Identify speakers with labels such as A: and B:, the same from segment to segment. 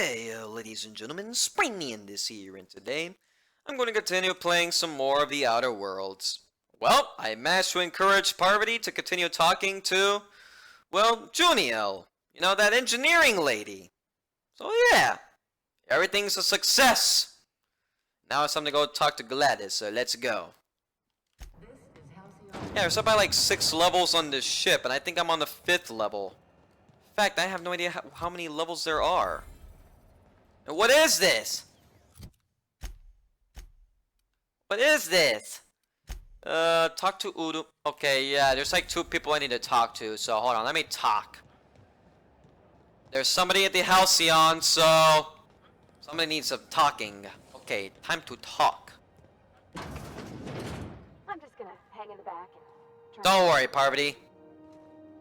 A: Hey, ladies and gentlemen, Springian this here, and today I'm going to continue playing some more of the Outer Worlds. Well, I managed to encourage Parvati to continue talking to, well, Juniel. You know, that engineering lady. So yeah, everything's a success. Now it's time to go talk to Gladys, so let's go. Yeah, there's about like 6 levels on this ship, and I think I'm on the 5th level. In fact, I have no idea how many levels there are. And what is this? What is this? Talk to Udom. Okay, yeah, there's like 2 people I need to talk to, so hold on, let me talk. There's somebody at the Halcyon, so somebody needs some talking. Okay, time to talk.
B: I'm just gonna hang in the back and
A: Don't worry, Parvati.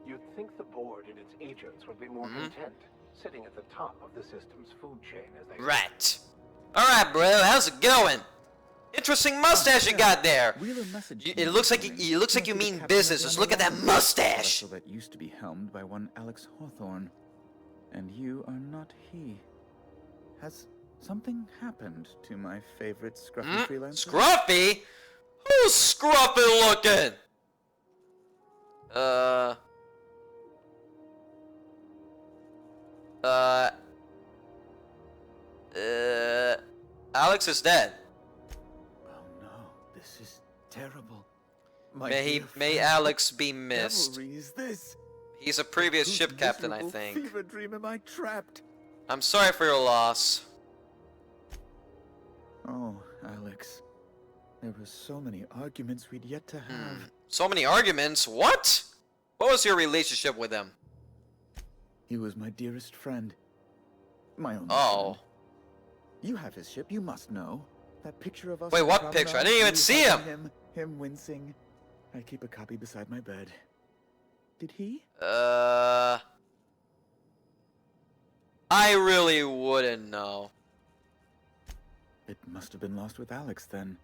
C: You'd think the board and its agents would be more content, sitting at the top of the system's food chain as they...
A: Right. Alright, bro, how's it going? Interesting mustache you got there. It looks like you mean business. Just look at that mustache.
D: That used to be helmed by one Alex Hawthorne. And you are not he. Has something happened to my favorite scruffy freelancer?
A: Scruffy? Who's scruffy looking? Alex is dead.
D: Oh no, this is terrible.
A: May Alex be missed.
D: Is this?
A: He's a previous ship captain, I think.
D: Fever dream am I trapped?
A: I'm sorry for your loss.
D: Oh, Alex. There were so many arguments we'd yet to have.
A: So many arguments? What? What was your relationship with him?
D: He was my dearest friend. My only
A: Oh.
D: friend. You have his ship, you must know. That picture of us...
A: Wait,
D: on
A: what
D: the
A: picture? I
D: promenade,
A: didn't even
D: you
A: see
D: hugging him wincing. I keep a copy beside my bed. Did he?
A: I really wouldn't know.
D: It must have been lost with Alex then.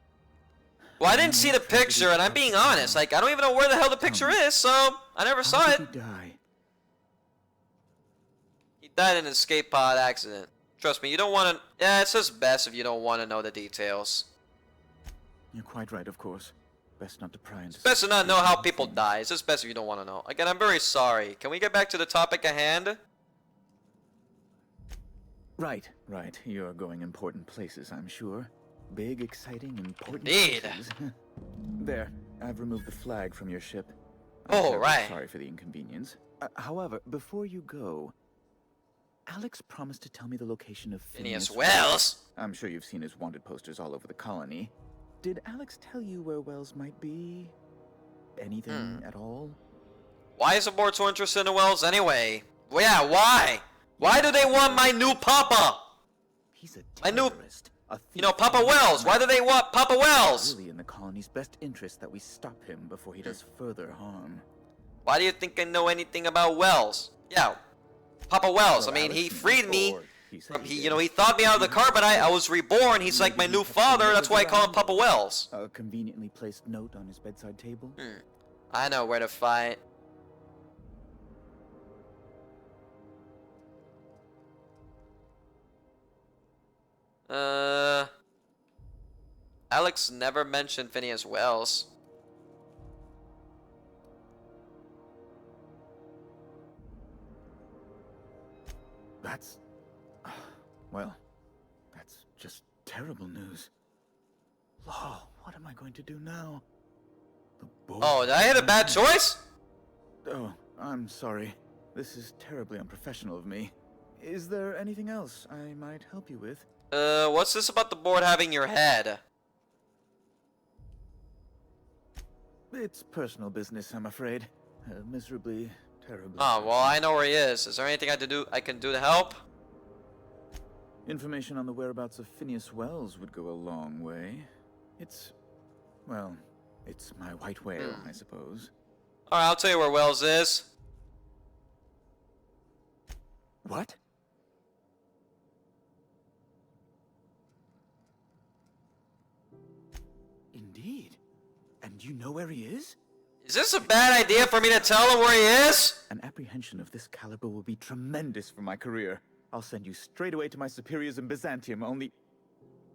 A: Well, I didn't see the picture, and I'm being honest. Like, I don't even know where the hell the picture is, so I never saw it.
D: How did he die?
A: He died in an escape pod accident. Trust me, you don't want to... Yeah, it's just best if you don't want to know the details.
D: You're quite right, of course. Best not to pry into...
A: It's best to not know how people die. It's just best if you don't want to know. Again, I'm very sorry. Can we get back to the topic at hand?
D: Right. You're going important places, I'm sure. Big, exciting, important
A: Indeed.
D: places. There, I've removed the flag from your ship.
A: Oh,
D: terribly
A: right.
D: Sorry for the inconvenience. However, before you go, Alex promised to tell me the location of
A: Phineas Wells?
D: I'm sure you've seen his wanted posters all over the colony. Did Alex tell you where Wells might be? Anything at all?
A: Why is the board so interested in Wells anyway? Well, yeah, why? Why do they want my new Papa?
D: He's a
A: My new...
D: terrorist. A
A: You know,
D: thief
A: Papa
D: and a
A: Wells. Why do they want Papa Wells?
D: Really in the colony's best interest that we stop him before he does further harm.
A: Why do you think I know anything about Wells? Yeah, Papa Wells. I mean, he freed me. He thawed me out of the carbon. I was reborn. He's like my new father. That's why I call him Papa Wells.
D: A conveniently placed note on his bedside table.
A: I know where to fight. Alex never mentioned Phineas Wells.
D: That's... well, that's just terrible news. Law, what am I going to do now? The board...
A: Oh, did I hit a bad choice?
D: Oh, I'm sorry. This is terribly unprofessional of me. Is there anything else I might help you with?
A: What's this about the board having your head?
D: It's personal business, I'm afraid. Miserably, terribly.
A: Oh, well, I know where he is. Is there anything I can do to help?
D: Information on the whereabouts of Phineas Wells would go a long way. It's... well, it's my white whale, I suppose.
A: Alright, I'll tell you where Wells is.
D: What? Indeed. And you know where he is?
A: Is this a bad idea for me to tell him where he is?
D: An apprehension of this caliber will be tremendous for my career. I'll send you straight away to my superiors in Byzantium, only...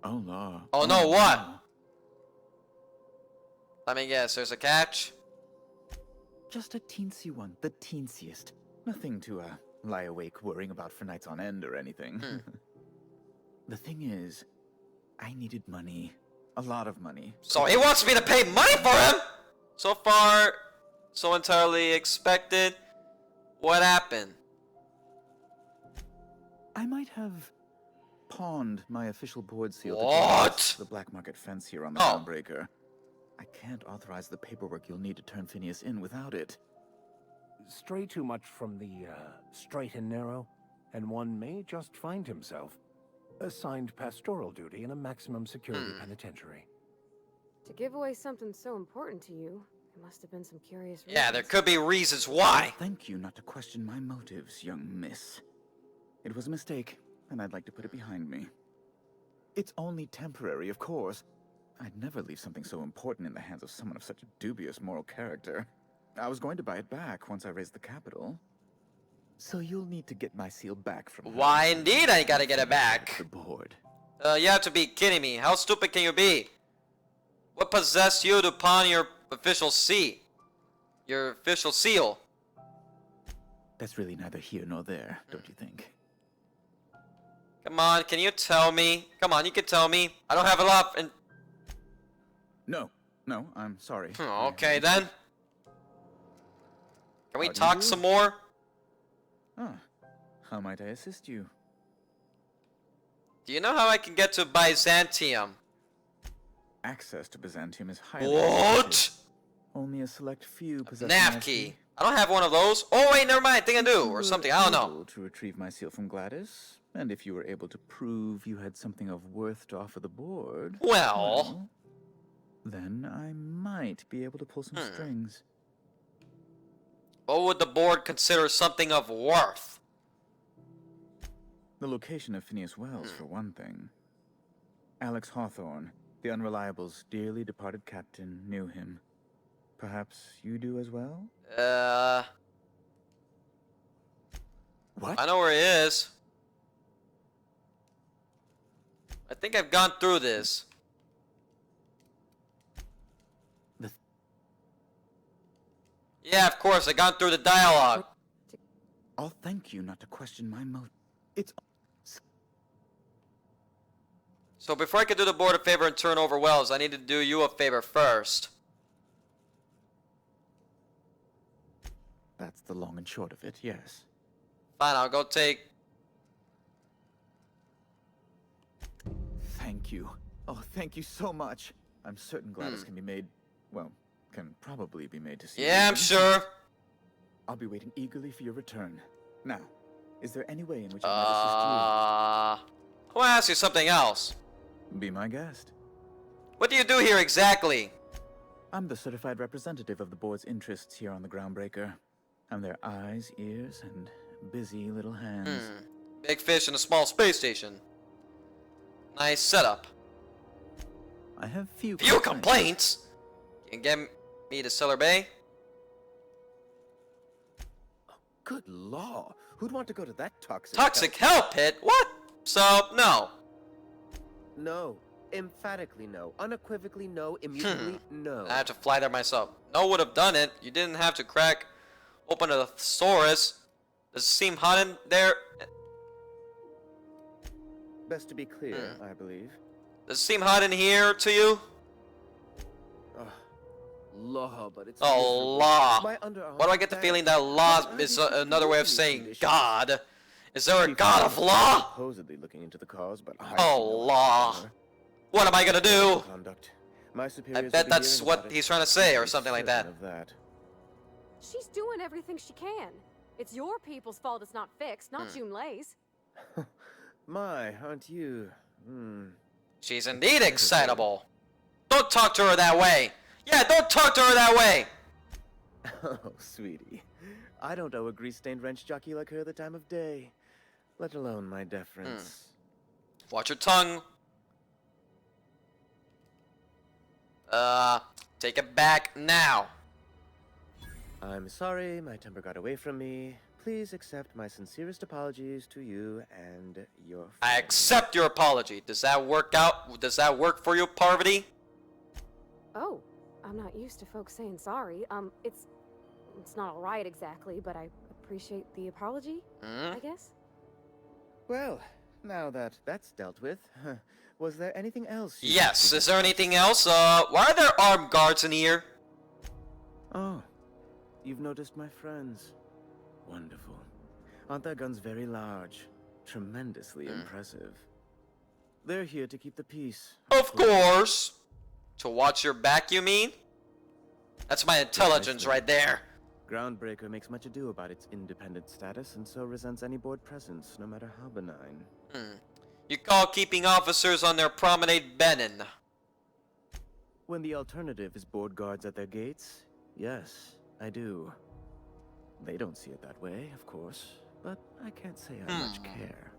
D: Oh, no.
A: Oh no, what? Let me guess, there's a catch?
D: Just a teensy one, the teensiest. Nothing to, lie awake worrying about for nights on end or anything. The thing is, I needed money. A lot of money.
A: So he wants me to pay money for him? So far, so entirely expected. What happened?
D: I might have pawned my official board seal to
A: What?
D: cross the black market fence here on the
A: Oh.
D: Groundbreaker. I can't authorize the paperwork you'll need to turn Phineas in without it.
C: Stray too much from the straight and narrow, and one may just find himself assigned pastoral duty in a maximum security penitentiary.
B: To give away something so important to you, there must have been some curious reasons.
A: Yeah, there could be reasons why.
D: Thank you not to question my motives, young miss. It was a mistake, and I'd like to put it behind me. It's only temporary, of course. I'd never leave something so important in the hands of someone of such a dubious moral character. I was going to buy it back once I raised the capital. So you'll need to get my seal back from her.
A: Why indeed I gotta get it back.
D: The board.
A: You have to be kidding me. How stupid can you be? What possessed you to pawn your official seal? Your official seal?
D: That's really neither here nor there, don't you think?
A: Come on, can you tell me? Come on, you can tell me. I don't have a lot and
D: No, I'm sorry.
A: okay then. Can we
D: How do you
A: talk
D: do?
A: some more?
D: How might I assist you?
A: Do you know how I can get to Byzantium?
D: Access to Byzantium is highly
A: What?
D: restricted. Only a select few possess
A: Nav
D: an
A: key.
D: SD.
A: I don't have one of those. Oh wait, never mind. I think I do,
D: You
A: or
D: were
A: something. I don't know.
D: able to retrieve my seal from Gladys, and if you were able to prove you had something of worth to offer the board,
A: Well,
D: then I might be able to pull some strings.
A: what would the board consider something of worth?
D: The location of Phineas Wells, for one thing. Alex Hawthorne, the Unreliable's dearly departed captain, knew him. Perhaps you do as well? What?
A: I know where he is. I think I've gone through this. Yeah, of course, I gone through the dialogue.
D: I'll thank you not to question my motive. It's...
A: So before I could do the board a favor and turn over Wells, I need to do you a favor first.
D: That's the long and short of it, yes.
A: Fine, I'll go take...
D: Thank you. Oh, thank you so much. I'm certain Gladys can be made... Well, can probably be made to see...
A: Yeah, I'm sure.
D: I'll be waiting eagerly for your return. Now, is there any way in which I might assist
A: I want to ask you something else.
D: you? Be my guest.
A: What do you do here exactly?
D: I'm the certified representative of the board's interests here on the Groundbreaker. I'm their eyes, ears, and busy little hands.
A: Big fish in a small space station. Nice setup.
D: I have few
A: Complaints? You can get me to Cellar Bay?
E: Good law. Who'd want to go to that toxic...
A: Toxic hell pit? What? So, no.
E: No. Emphatically no. Unequivocally no. Immutably no.
A: I have to fly there myself. No would have done it. You didn't have to crack open a thesaurus. Does it seem hot in there?
E: Best to be clear, I believe.
A: Does it seem hot in here to you?
E: Law, but it's...
A: Oh,
E: miserable.
A: law.
E: My underarm
A: Why do I get the
E: bad.
A: feeling that law
E: I've
A: is
E: been
A: another way of
E: in
A: saying
E: conditions.
A: God? Is there a
E: Chief
A: God of
E: Justice
A: law?
E: Supposedly looking into the cause, but I
A: Oh,
E: see no
A: law.
E: answer.
A: What am I gonna do?
E: Conduct. My
A: I
E: superiors
A: bet
E: will be
A: that's
E: hearing
A: what
E: about it.
A: he's trying to say, or
E: I'm
A: something like
E: certain
A: that.
E: of that.
B: She's doing everything she can. It's your people's fault it's not fixed, not June Lay's.
E: My, aren't you?
A: She's indeed excitable. Don't talk to her that way. Yeah, don't talk to her that way.
E: Oh, sweetie. I don't owe a grease-stained wrench jockey like her the time of day. Let alone my deference.
A: Watch your tongue. Take it back now.
E: I'm sorry, my temper got away from me. Please accept my sincerest apologies to you and your
A: I accept your apology. Does that work out? Does that work for you, Parvati?
B: Oh, I'm not used to folks saying sorry. It's not all right exactly, but I appreciate the apology, I guess.
E: Well, now that that's dealt with, was there anything else?
A: Yes. Is there anything else? Why are there armed guards in here?
E: Oh, you've noticed my friends. Wonderful. Aren't their guns very large? Tremendously impressive. They're here to keep the peace.
A: Of course. To watch your back, you mean? That's my intelligence right there.
E: Groundbreaker makes much ado about its independent status and so resents any board presence, no matter how benign.
A: You call keeping officers on their promenade benin.
E: When the alternative is board guards at their gates, yes, I do. They don't see it that way, of course, but I can't say I much care.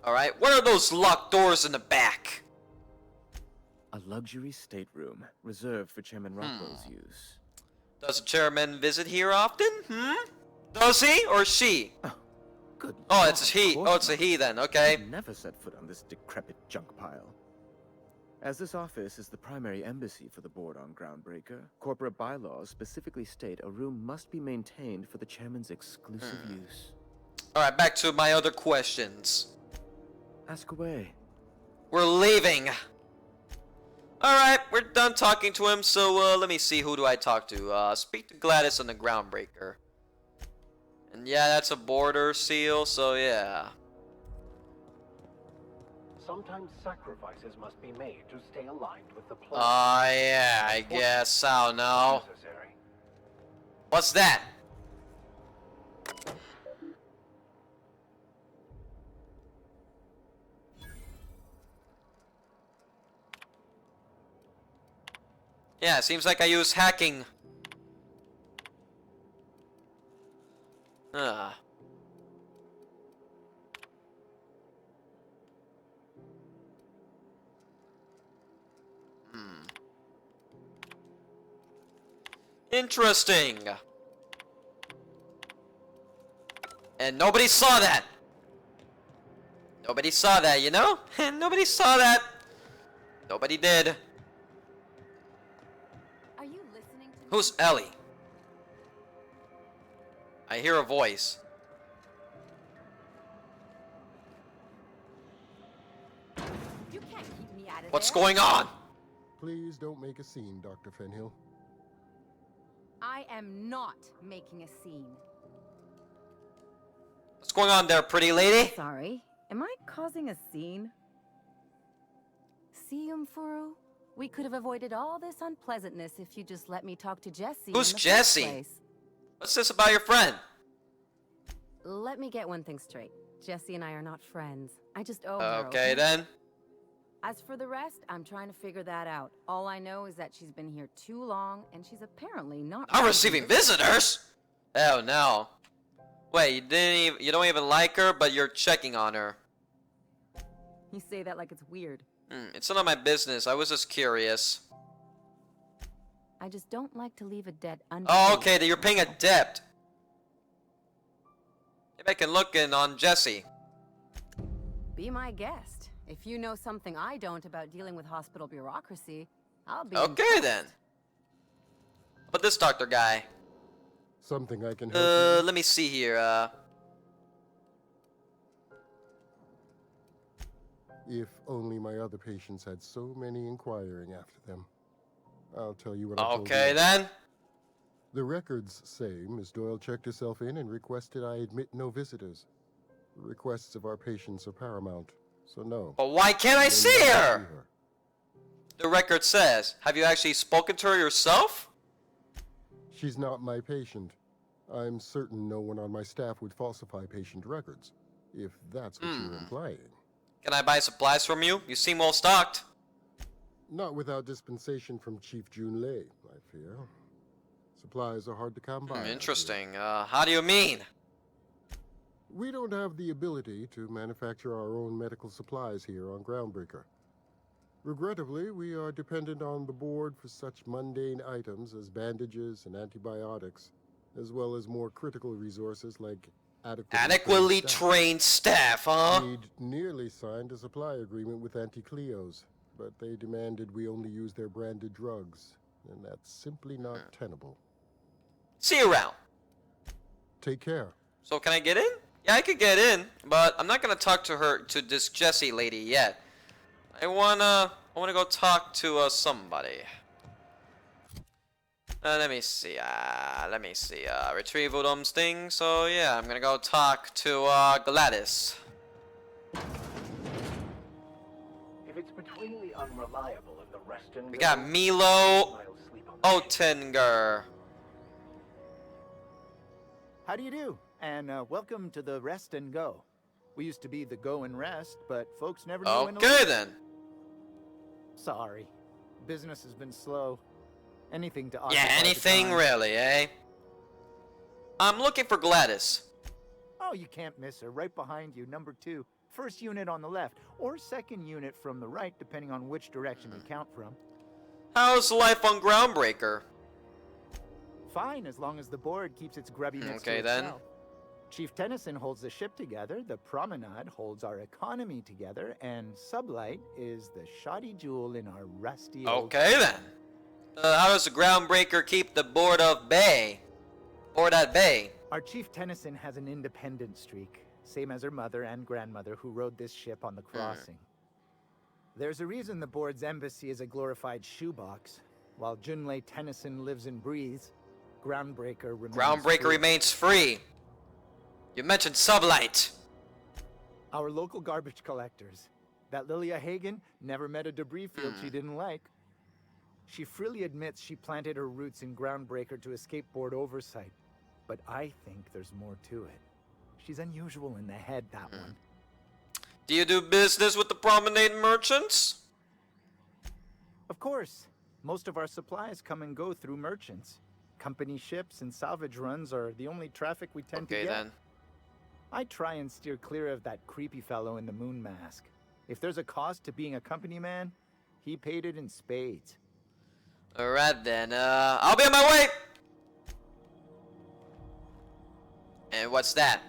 A: Alright, what are those locked doors in the back?
E: A luxury stateroom, reserved for Chairman Rockwell's use.
A: Does the chairman visit here often? Does he or she?
E: Oh, good
A: Oh,
E: Lord,
A: it's a he.
E: of course
A: Oh, it's a
E: not.
A: he then, okay.
E: I've never set foot on this decrepit junk pile. As this office is the primary embassy for the board on Groundbreaker, corporate bylaws specifically state a room must be maintained for the chairman's exclusive use.
A: Alright, back to my other questions.
E: Ask away.
A: We're leaving. Alright, we're done talking to him, so let me see, who do I talk to? Speak to Gladys on the Groundbreaker. And yeah, that's a border seal, so yeah.
C: Sometimes sacrifices must be made to stay aligned with the plan.
A: Yeah, I guess, I don't know.
C: Necessary.
A: What's that? Yeah, seems like I use hacking. Ah. Interesting. And nobody saw that. Nobody saw that, you know? Nobody saw that. Nobody did.
B: Are you listening to me?
A: Who's Ellie? I hear a voice.
B: You can't keep me out of
A: What's
B: there.
A: going on?
F: Please don't make a scene, Dr. Fenhill.
G: I am not making a scene.
A: What's going on there, pretty lady?
G: Sorry, am I causing a scene? See, Umfuru? We could have avoided all this unpleasantness if you just let me talk to Jesse.
A: Who's
G: in the first
A: Jesse?
G: place.
A: What's this about your friend?
G: Let me get one thing straight. Jesse and I are not friends. I just owe her.
A: Okay then.
G: As for the rest, I'm trying to figure that out. All I know is that she's been here too long, and she's apparently not.
A: I'm
G: ready
A: receiving
G: to-
A: visitors? Oh no. Wait, you don't even like her, but you're checking on her.
G: You say that like it's weird.
A: It's none of my business. I was just curious.
G: I just don't like to leave a debt unpaid.
A: Oh, okay, that you're paying a debt. Maybe I can look in on Jesse.
G: Be my guest. If you know something I don't about dealing with hospital bureaucracy, I'll be
A: Okay
G: impressed.
A: then. But this doctor guy.
F: Something I can help you?
A: Let me see here.
F: If only my other patients had so many inquiring after them. I'll tell you what I told
A: Okay
F: you.
A: then.
F: The records say Miss Doyle checked herself in and requested I admit no visitors. The requests of our patients are paramount, so no.
A: But why can't I
F: No,
A: see
F: you don't
A: her? The record says. Have you actually spoken to her yourself?
F: She's not my patient. I'm certain no one on my staff would falsify patient records, if that's what you're implying.
A: Can I buy supplies from you? You seem well stocked.
F: Not without dispensation from Chief Jun Lei, I fear. Supplies are hard to come by. out here.
A: Interesting. How do you mean?
F: We don't have the ability to manufacture our own medical supplies here on Groundbreaker. Regrettably, we are dependent on the board for such mundane items as bandages and antibiotics, as well as more critical resources like
A: Adequately trained staff, huh?
F: We'd nearly signed a supply agreement with Anti-Cleos, but they demanded we only use their branded drugs, and that's simply not tenable.
A: See you around.
F: Take care.
A: So can I get in? Yeah, I could get in, but I'm not gonna talk to this Jessie lady yet. I wanna go talk to somebody. Let me see. Retrieve Udom's thing. So yeah, I'm gonna go talk to Gladys.
C: If it's between the unreliable and the rest and
A: We got Milo Otenger.
H: How do you do? And welcome to the Rest and Go. We used to be the Go and Rest, but folks never knew when to
A: Okay
H: leave.
A: then.
H: Sorry. Business has been slow. Anything to
A: Yeah,
H: occupy the
A: anything
H: time.
A: really, eh? I'm looking for Gladys.
H: Oh, you can't miss her. Right behind you, number 2. First unit on the left, or second unit from the right, depending on which direction you count from.
A: How's life on Groundbreaker?
H: Fine, as long as the board keeps its grubbiness
A: Okay,
H: to
A: then.
H: itself. Chief Tennyson holds the ship together, the Promenade holds our economy together, and Sublight is the shoddy jewel in our rusty old...
A: Okay then. How does the Groundbreaker keep the board at bay?
H: Our Chief Tennyson has an independent streak, same as her mother and grandmother who rode this ship on the crossing. There's a reason the board's embassy is a glorified shoebox. While Junlei Tennyson lives and breathes, Groundbreaker
A: Remains free. You mentioned Sublight.
H: Our local garbage collectors. That Lilia Hagen never met a debris field she didn't like. She freely admits she planted her roots in Groundbreaker to escape board oversight. But I think there's more to it. She's unusual in the head, that one.
A: Do you do business with the Promenade merchants?
H: Of course. Most of our supplies come and go through merchants. Company ships and salvage runs are the only traffic we tend to
A: Okay
H: get.
A: then.
H: I try and steer clear of that creepy fellow in the moon mask. If there's a cost to being a company man, he paid it in spades.
A: Alright then, I'll be on my way! And what's that?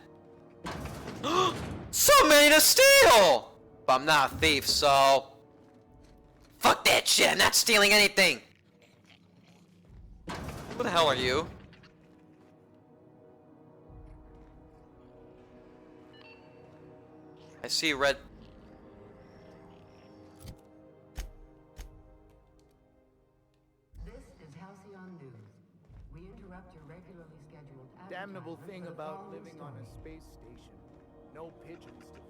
A: So many to steal! But I'm not a thief, so... Fuck that shit, I'm not stealing anything! Who the hell are you? I see red...
I: This is Halcyon News. We interrupt your regularly scheduled
H: Damnable
I: advertisement
H: thing
I: for the
H: about
I: following
H: living on a
I: story.
H: space station. No pigeons to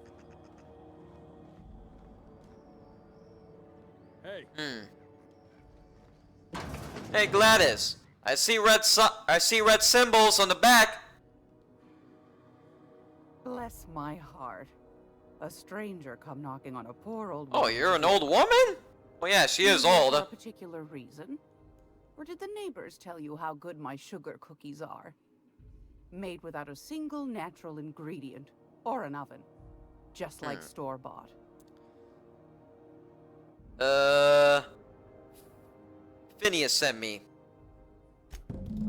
H: feed.
A: Hey Gladys, I see red symbols on the back.
J: Bless my heart. A stranger come knocking on a poor old
A: Oh,
J: woman.
A: you're an old woman? Well, yeah, she is old.
J: For a particular reason? Or did the neighbors tell you how good my sugar cookies are? Made without a single natural ingredient or an oven. Just like store-bought.
A: Phineas sent me.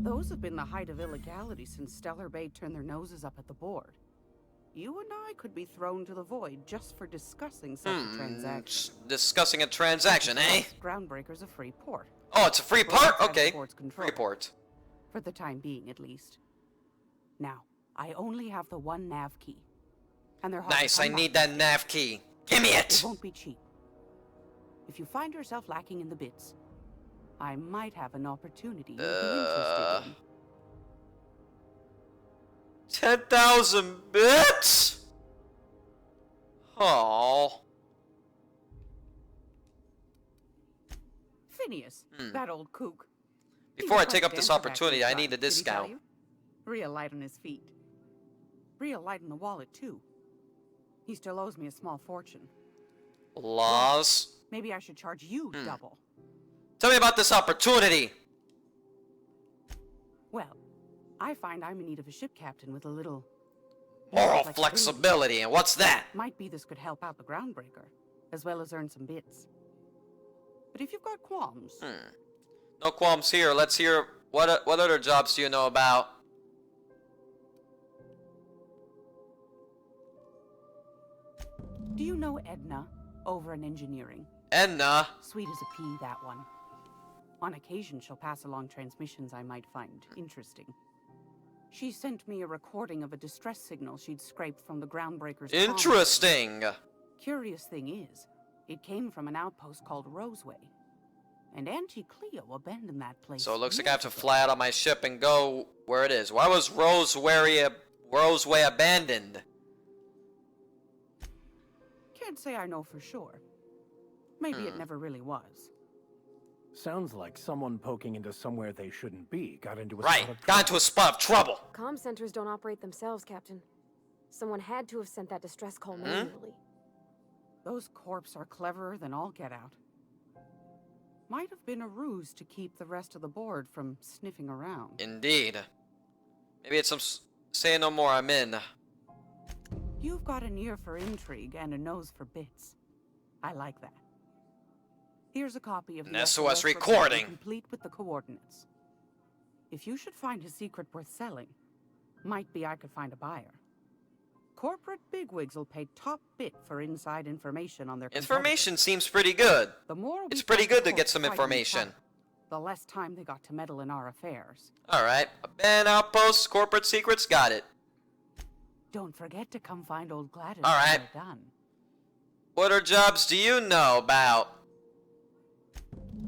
J: Those have been the height of illegality since Stellar Bay turned their noses up at the board. You and I could be thrown to the void just for discussing such a transaction.
A: Discussing a transaction, eh?
J: Groundbreaker's a free port.
A: Oh, it's a free
J: Well,
A: port?
J: let's have
A: Okay.
J: the board's control.
A: Free port.
J: For the time being, at least. Now, I only have the one nav key. And they're hard to
A: Nice, I
J: come by.
A: need that nav key. Give me
J: It
A: it!
J: won't be cheap. If you find yourself lacking in the bits, I might have an opportunity you'd be interested in.
A: 10,000 bits? Oh.
J: Phineas, that old kook. He
A: Before I
J: was
A: take up
J: quite
A: this
J: dense back
A: opportunity,
J: in
A: I
J: his
A: need a
J: life, did he tell
A: discount.
J: you? Real light on his feet. Real light in the wallet, too. He still owes me a small fortune.
A: Laws.
J: Maybe I should charge you double.
A: Tell me about this opportunity.
J: Well, I find I'm in need of a ship captain with a little...
A: Moral
J: flexibility.
A: flexibility, and what's that?
J: Might be this could help out the Groundbreaker, as well as earn some bits. But if you've got qualms...
A: No qualms here. Let's hear what other jobs do you know about?
J: Do you know Edna over in engineering?
A: Edna.
J: Sweet as a pea, that one. On occasion, she'll pass along transmissions I might find interesting. She sent me a recording of a distress signal she'd scraped from the groundbreaker's comm.
A: Interesting.
J: Curious thing is, it came from an outpost called Roseway. And Auntie Cleo abandoned that place.
A: So it looks like I have to fly out on my ship and go where it is. Why was Roseway abandoned?
J: Can't say I know for sure. Maybe it never really was.
C: Sounds like someone poking into somewhere they shouldn't be got into a
A: Right,
C: spot of
A: got into a spot of trouble.
B: Comm centers don't operate themselves, Captain. Someone had to have sent that distress call manually.
J: Those corps are cleverer than all get out. Might have been a ruse to keep the rest of the board from sniffing around.
A: Indeed. Maybe it's some say no more, I'm in.
J: You've got an ear for intrigue and a nose for bits. I like that. Here's a copy of
A: An
J: the
A: SOS
J: report,
A: recording.
J: complete with the coordinates. If you should find a secret worth selling, might be I could find a buyer. Corporate bigwigs will pay top bit for inside information on their
A: Information seems pretty good.
J: The more
A: It's
J: we
A: pretty
J: fight
A: good
J: the
A: to get
J: corps
A: some
J: fighting each
A: information.
J: other, the less time they got to meddle in our affairs.
A: Alright, abandoned outposts, corporate secrets, got it.
J: Don't forget to come find old Gladys
A: All right.
J: when we're done.
A: What other jobs do you know about?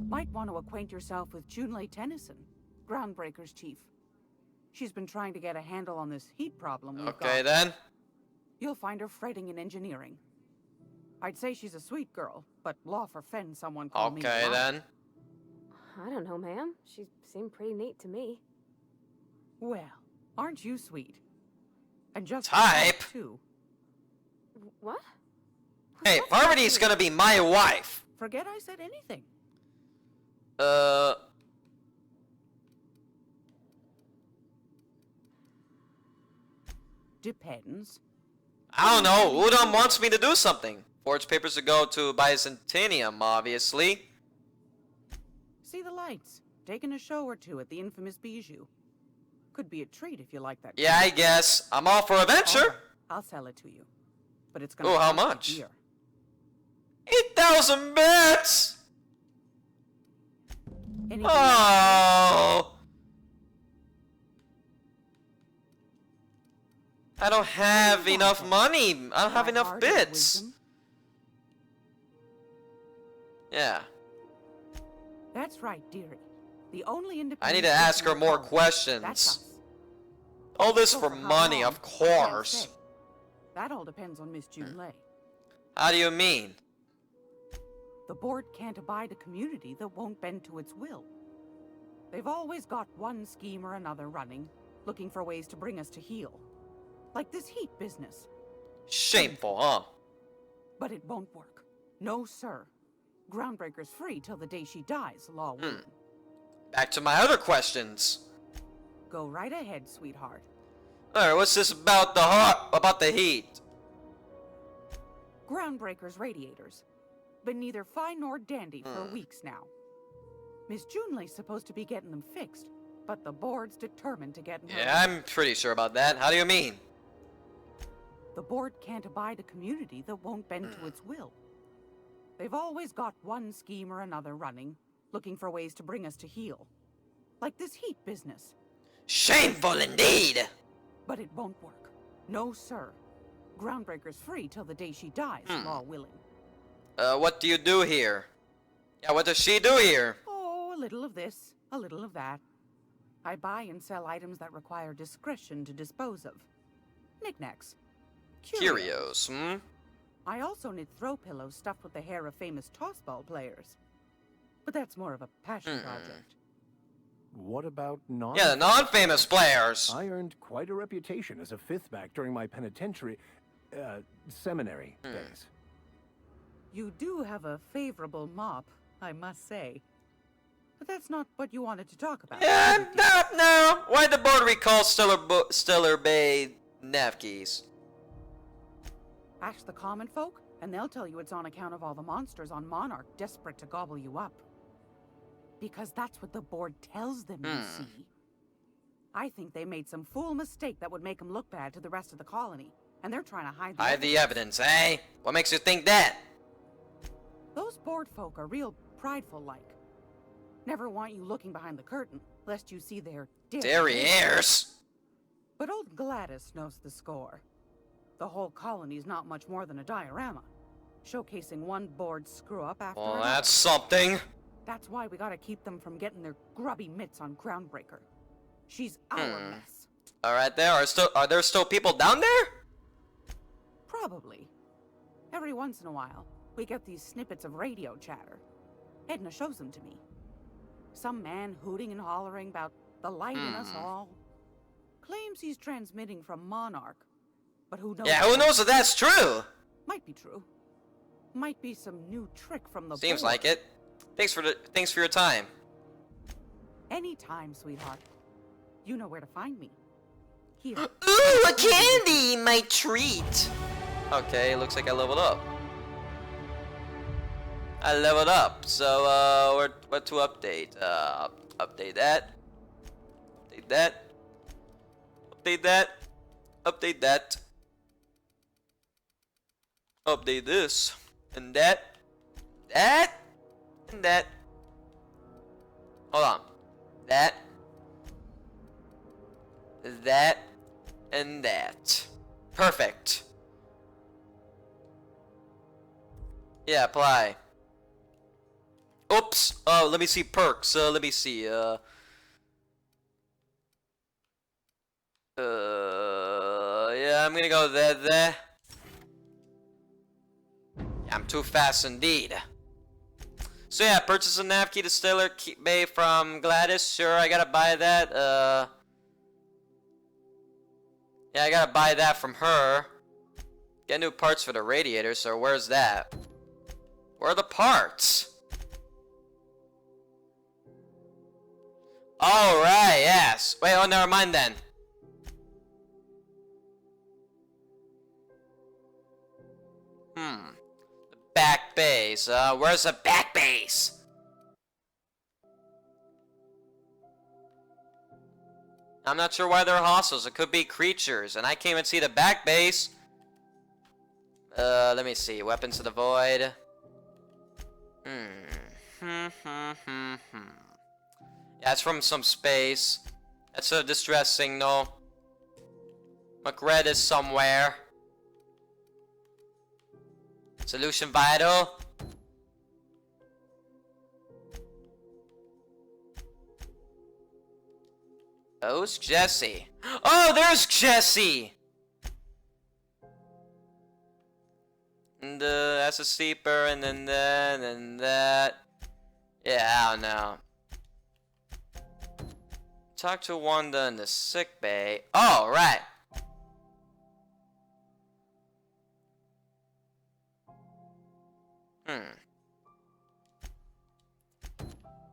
J: Might want to acquaint yourself with Junlei Tennyson, Groundbreaker's chief. She's been trying to get a handle on this heat problem we've
A: Okay
J: got.
A: then.
J: You'll find her fretting in engineering. I'd say she's a sweet girl, but law forfend someone call me
A: Okay
J: mom.
A: then.
B: I don't know, ma'am. She seemed pretty neat to me.
J: Well, aren't you sweet? And just
A: Type?
J: too.
B: What?
A: Hey,
B: What's that
A: Parvati's
B: mean?
A: gonna be my wife.
J: Forget I said anything. Depends.
A: I don't know. Udom wants me to do something. Forge papers to go to Byzantium, obviously.
J: See the lights. Taking a show or two at the infamous Bijou. Could be a treat if you like that.
A: Yeah, I guess. I'm all for adventure.
J: All right, I'll sell it to you. But it's gonna
A: Ooh, how
J: cost you
A: much?
J: dear.
A: 8,000 bits!
J: Anything
A: Oh! I don't have enough money. I don't have
J: My
A: enough
J: heart and
A: bits.
J: wisdom?
A: Yeah.
J: That's right, dearie. The only
A: I
J: independent
A: need to ask her
J: person in
A: more
J: town.
A: questions.
J: That's us.
A: All this
J: So
A: for
J: how
A: money,
J: long?
A: of
J: I can't
A: course.
J: say. That all depends on Miss Junlei.
A: How do you mean?
J: The board can't abide a community that won't bend to its will. They've always got one scheme or another running, looking for ways to bring us to heel. Like this heat business.
A: Shameful, huh?
J: But it won't work. No, sir. Groundbreaker's free till the day she dies, law willing.
A: Back to my other questions.
J: Go right ahead, sweetheart.
A: Alright, what's this about the heat?
J: Groundbreaker's radiators. Been neither fine nor dandy for weeks now. Miss Junlei's supposed to be getting them fixed, but the board's determined to get her.
A: Yeah, I'm pretty sure about that. How do you mean?
J: The board can't abide a community that won't bend to its will. They've always got one scheme or another running, looking for ways to bring us to heel. Like this heat business.
A: Shameful indeed!
J: But it won't work. No, sir. Groundbreaker's free till the day she dies, law willing.
A: What do you do here? Yeah, what does she do here?
J: Oh, a little of this, a little of that. I buy and sell items that require discretion to dispose of. Knickknacks.
A: Curios, hmm?
J: I also knit throw pillows stuffed with the hair of famous tossball players. But that's more of a passion project.
C: What about non?
A: Yeah, the non-famous players.
C: I earned quite a reputation as a fifth back during my penitentiary, seminary days.
J: You do have a favorable mop, I must say. But that's not what you wanted to talk about.
A: Yeah, no. Why'd the board recall Stellar Bay Navkeys?
J: Ask the common folk, and they'll tell you it's on account of all the monsters on Monarch desperate to gobble you up. Because that's what the board tells them, you see. I think they made some fool mistake that would make them look bad to the rest of the colony, and they're trying to hide
A: Hide the evidence, eh? What makes you think that?
J: Those board folk are real prideful-like. Never want you looking behind the curtain, lest you see their
A: derrieres.
J: But old Gladys knows the score. The whole colony's not much more than a diorama, showcasing one board screw-up after
A: Well,
J: another.
A: that's something.
J: That's why we gotta keep them from getting their grubby mitts on Groundbreaker. She's our mess.
A: Alright, are there still people down there?
J: Probably. Every once in a while, we get these snippets of radio chatter. Edna shows them to me. Some man hooting and hollering about the light in us all. Claims he's transmitting from Monarch. But who knows?
A: Yeah, who knows if that's true?
J: Might be true. Might be some new trick from the
A: Seems
J: board.
A: like it. Thanks for your time.
J: Anytime, sweetheart. You know where to find me. Here.
A: Ooh, a candy! My treat! Okay, looks like I leveled up. I leveled up, so, what to update? Update that. Update that. Update that. Update that. Update this. And that. That. And that. Hold on. That. That. And that. Perfect. Yeah, apply. Oops. Oh, let me see perks. Let me see. Yeah, I'm gonna go there. Yeah, I'm too fast indeed. So yeah, purchase a nav key distiller bay from Gladys. Sure, I gotta buy that. Yeah, I gotta buy that from her. Get new parts for the radiator. So where's that? Where are the parts? All right. Yes. Wait. Oh, never mind then. The back base. Where's the back base? I'm not sure why they're hostiles. It could be creatures, and I can't even see the back base. Let me see. Weapons of the void. Yeah, it's from some space. That's a distress signal. McRed is somewhere. Solution vital. Who's Jesse? Oh, there's Jesse! And that's a sleeper, and then that, and that. Yeah, I don't know. Talk to Wanda in the sick bay. Oh, right.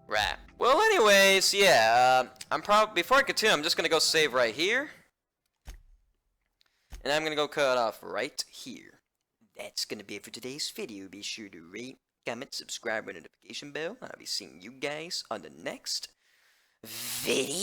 A: Right. Well, anyways, yeah. Before I continue, I'm just gonna go save right here, and I'm gonna go cut off right here. That's gonna be it for today's video. Be sure to rate, comment, subscribe with notification bell. I'll be seeing you guys on the next video.